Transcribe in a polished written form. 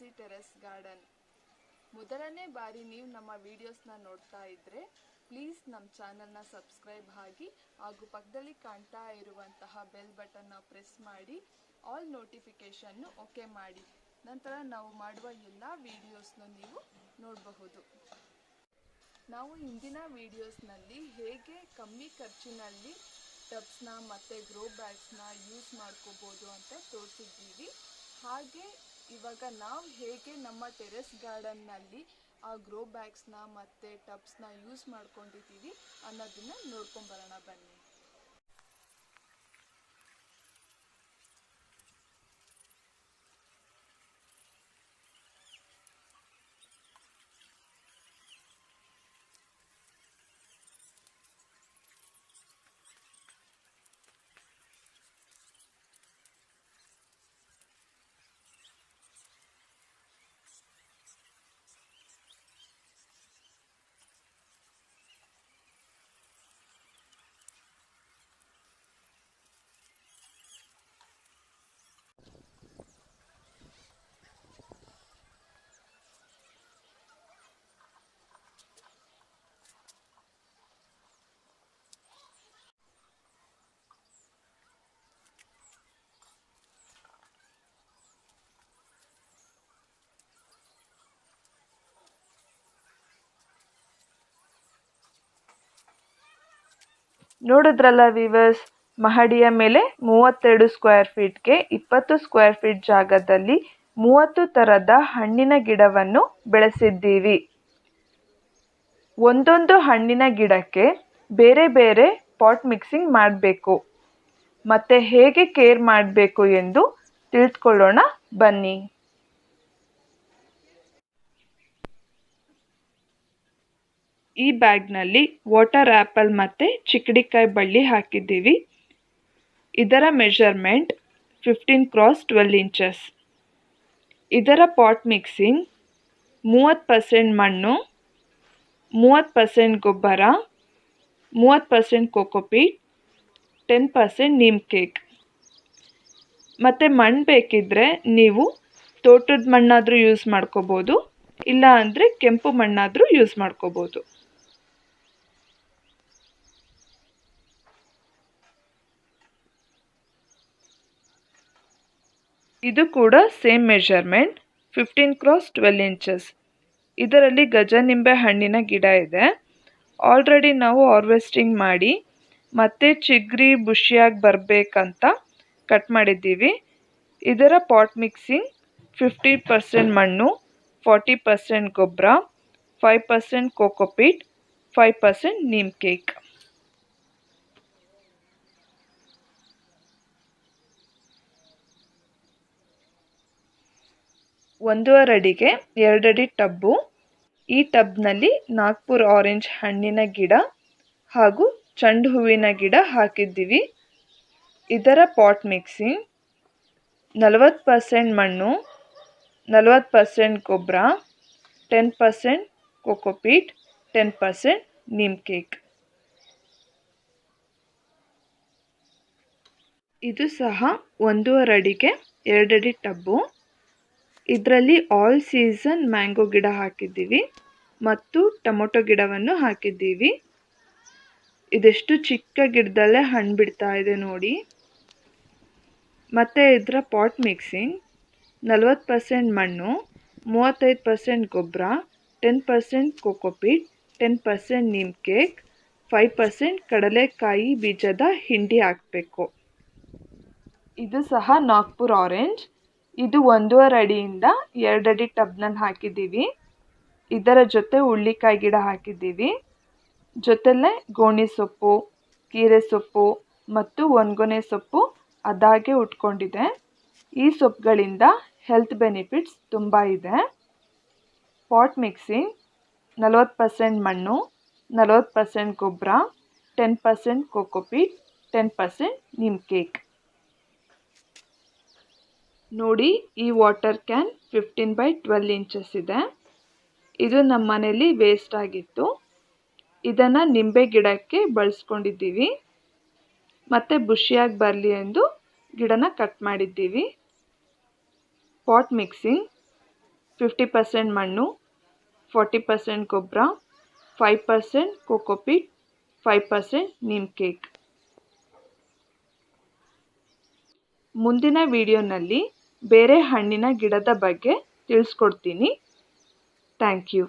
ತುಳಸಿ terrace garden. ಮೊದಲನೇ ಬಾರಿ ನೀವು ನಮ್ಮ ವಿಡಿಯೋಸ್ನ ನೋಡ್ತಾ ಇದ್ದರೆ ಪ್ಲೀಸ್ ನಮ್ಮ ಚಾನಲ್ನ ಸಬ್ಸ್ಕ್ರೈಬ್ ಆಗಿ ಹಾಗೂ ಪಕ್ಕದಲ್ಲಿ ಕಾಣ್ತಾ ಇರುವಂತಹ ಬೆಲ್ ಬಟನ್ನ ಪ್ರೆಸ್ ಮಾಡಿ ಆಲ್ ನೋಟಿಫಿಕೇಷನ್ನು ಓಕೆ ಮಾಡಿ. ನಂತರ ನಾವು ಮಾಡುವ ಎಲ್ಲ ವಿಡಿಯೋಸ್ನ ನೀವು ನೋಡಬಹುದು. ನಾವು ಇಂದಿನ ವಿಡಿಯೋಸ್ನಲ್ಲಿ ಹೇಗೆ ಕಮ್ಮಿ ಖರ್ಚಿನಲ್ಲಿ ಟಬ್ಸ್ನ ಮತ್ತು ಗ್ರೋ ಬ್ಯಾಗ್ಸ್ನ ಯೂಸ್ ಮಾಡ್ಕೋಬೋದು ಅಂತ ತೋರಿಸಿದ್ದೀವಿ. ಹಾಗೆ ಇವಾಗ ನಾವು ಹೇಗೆ ನಮ್ಮ ಟೆರೆಸ್ ಗಾರ್ಡನ್ನಲ್ಲಿ ಆ ಗ್ರೋ ಬ್ಯಾಗ್ಸ್ನ ಮತ್ತು ಟಬ್ಸ್ನ ಯೂಸ್ ಮಾಡ್ಕೊಂಡಿದ್ದೀವಿ ಅನ್ನೋದನ್ನು ನೋಡ್ಕೊಂಬರೋಣ ಬನ್ನಿ. ನೋಡಿದ್ರಲ್ಲ ವೀವರ್ಸ್, ಮಹಡಿಯ ಮೇಲೆ 32 ಸ್ಕ್ವೇರ್ ಫೀಟ್ಗೆ 20 ಸ್ಕ್ವೇರ್ ಫೀಟ್ ಜಾಗದಲ್ಲಿ 30 ಥರದ ಹಣ್ಣಿನ ಗಿಡವನ್ನು ಬೆಳೆಸಿದ್ದೀವಿ. ಒಂದೊಂದು ಹಣ್ಣಿನ ಗಿಡಕ್ಕೆ ಬೇರೆ ಬೇರೆ ಪಾಟ್ ಮಿಕ್ಸಿಂಗ್ ಮಾಡಬೇಕು. ಮತ್ತು ಹೇಗೆ ಕೇರ್ ಮಾಡಬೇಕು ಎಂದು ತಿಳಿದುಕೊಳ್ಳೋಣ ಬನ್ನಿ. ಈ ಬ್ಯಾಗ್ನಲ್ಲಿ ವಾಟರ್ ಆ್ಯಪಲ್ ಮತ್ತು ಚಿಕ್ಕಡಿಕಾಯಿ ಬಳ್ಳಿ ಹಾಕಿದ್ದೀವಿ. ಇದರ ಮೆಷರ್ಮೆಂಟ್ 15x12 ಇಂಚಸ್. ಇದರ ಪಾಟ್ ಮಿಕ್ಸಿಂಗ್ 30% ಮಣ್ಣು, 30% ಗೊಬ್ಬರ, 30% ಕೋಕೋಪೀಟ್, 10% ನೀಮ್ ಕೇಕ್. ಮತ್ತು ಮಣ್ಣು ಬೇಕಿದ್ದರೆ ನೀವು ತೋಟದ ಮಣ್ಣಾದರೂ ಯೂಸ್ ಮಾಡ್ಕೋಬೋದು, ಇಲ್ಲ ಅಂದರೆ ಕೆಂಪು ಮಣ್ಣಾದರೂ ಯೂಸ್ ಮಾಡ್ಕೋಬೋದು. ಇದು ಕೂಡ ಸೇಮ್ ಮೆಷರ್ಮೆಂಟ್ 15x12 ಇಂಚಸ್. ಇದರಲ್ಲಿ ಗಜನಿಂಬೆ ಹಣ್ಣಿನ ಗಿಡ ಇದೆ. ಆಲ್ರೆಡಿ ನಾವು ಹಾರ್ವೆಸ್ಟಿಂಗ್ ಮಾಡಿ ಮತ್ತೆ ಚಿಗ್ರಿ ಬುಷಿಯಾಗಿ ಬರಬೇಕಂತ ಕಟ್ ಮಾಡಿದ್ದೀವಿ. ಇದರ ಪಾಟ್ ಮಿಕ್ಸಿಂಗ್ 50% ಮಣ್ಣು, 40% ಗೊಬ್ಬರ, 5% ಕೋಕೋಪೀಟ್, 5% ನೀಮ್ ಕೇಕ್. ಒಂದೂವರೆ ಅಡಿಗೆ 2 ಅಡಿ ಟಬ್ಬು. ಈ ಟಬ್ನಲ್ಲಿ ನಾಗ್ಪುರ್ ಆರೆಂಜ್ ಹಣ್ಣಿನ ಗಿಡ ಹಾಗೂ ಚೆಂಡು ಹೂವಿನ ಗಿಡ ಹಾಕಿದ್ದೀವಿ. ಇದರ ಪಾಟ್ ಮಿಕ್ಸಿಂಗ್ 40% ಮಣ್ಣು, 40% ಗೊಬ್ಬರ, 10% ಕೋಕೋಪೀಟ್, 10% ನೀಮ್ ಕೇಕ್. ಇದು ಸಹ ಒಂದೂವರೆ ಅಡಿಗೆ 2 ಅಡಿ ಟಬ್ಬು. ಇದರಲ್ಲಿ ಆಲ್ ಸೀಸನ್ ಮ್ಯಾಂಗೋ ಗಿಡ ಹಾಕಿದ್ದೀವಿ ಮತ್ತು ಟೊಮೊಟೊ ಗಿಡವನ್ನು ಹಾಕಿದ್ದೀವಿ. ಇದೆಷ್ಟು ಚಿಕ್ಕ ಗಿಡದಲ್ಲೇ ಹಣ್ಣು ಬಿಡ್ತಾ ಇದೆ ನೋಡಿ. ಮತ್ತು ಇದರ ಪಾಟ್ ಮಿಕ್ಸಿಂಗ್ 40% ಮಣ್ಣು, 35% ಗೊಬ್ಬರ, 10% ಕೋಕೋಪೀಟ್, 10% ನೀಮ್ ಕೇಕ್, 5% ಕಡಲೆಕಾಯಿ ಬೀಜದ ಹಿಂಡಿ ಹಾಕಬೇಕು. ಇದು ಸಹ ನಾಗ್ಪುರ್ ಆರೆಂಜ್. ಇದು ಒಂದೂವರೆ ಅಡಿಯಿಂದ 2 ಅಡಿ ಟಬ್ನಲ್ಲಿ ಹಾಕಿದ್ದೀವಿ. ಇದರ ಜೊತೆ ಹುಳ್ಳಿಕಾಯಿ ಗಿಡ ಹಾಕಿದ್ದೀವಿ. ಜೊತೆಲೇ ಗೋಣಿ ಸೊಪ್ಪು, ಕೀರೆ ಸೊಪ್ಪು ಮತ್ತು ಒಣಗೊನೆ ಸೊಪ್ಪು ಅದಾಗೆ ಉಟ್ಕೊಂಡಿದೆ. ಈ ಸೊಪ್ಪುಗಳಿಂದ ಹೆಲ್ತ್ ಬೆನಿಫಿಟ್ಸ್ ತುಂಬ ಇದೆ. ಪಾಟ್ ಮಿಕ್ಸಿಂಗ್ 40% ಮಣ್ಣು, 40% ಗೊಬ್ಬರ, 10% ಕೋಕೋಪೀಟ್, 10% ನೀಮ್ ಕೇಕ್. ನೋಡಿ, ಈ ವಾಟರ್ ಕ್ಯಾನ್ 15x12 ಇಂಚಸ್ ಇದೆ. ಇದು ನಮ್ಮ ಮನೇಲಿ ವೇಸ್ಟ್ ಆಗಿತ್ತು. ಇದನ್ನು ನಿಂಬೆ ಗಿಡಕ್ಕೆ ಬಳಸ್ಕೊಂಡಿದ್ದೀವಿ. ಮತ್ತು ಬುಷಿಯಾಗಿ ಬರಲಿ ಎಂದು ಗಿಡನ ಕಟ್ ಮಾಡಿದ್ದೀವಿ. ಪಾಟ್ ಮಿಕ್ಸಿಂಗ್ 50% ಮಣ್ಣು, 40% ಗೊಬ್ಬರ, 5% ಕೋಕೋಪೀಟ್, 5% ನೀಮ್ ಕೇಕ್. ಮುಂದಿನ ವಿಡಿಯೋನಲ್ಲಿ ಬೇರೆ ಹಣ್ಣಿನ ಗಿಡದ ಬಗ್ಗೆ ತಿಳಿಸ್ಕೊಡ್ತೀನಿ. Thank you.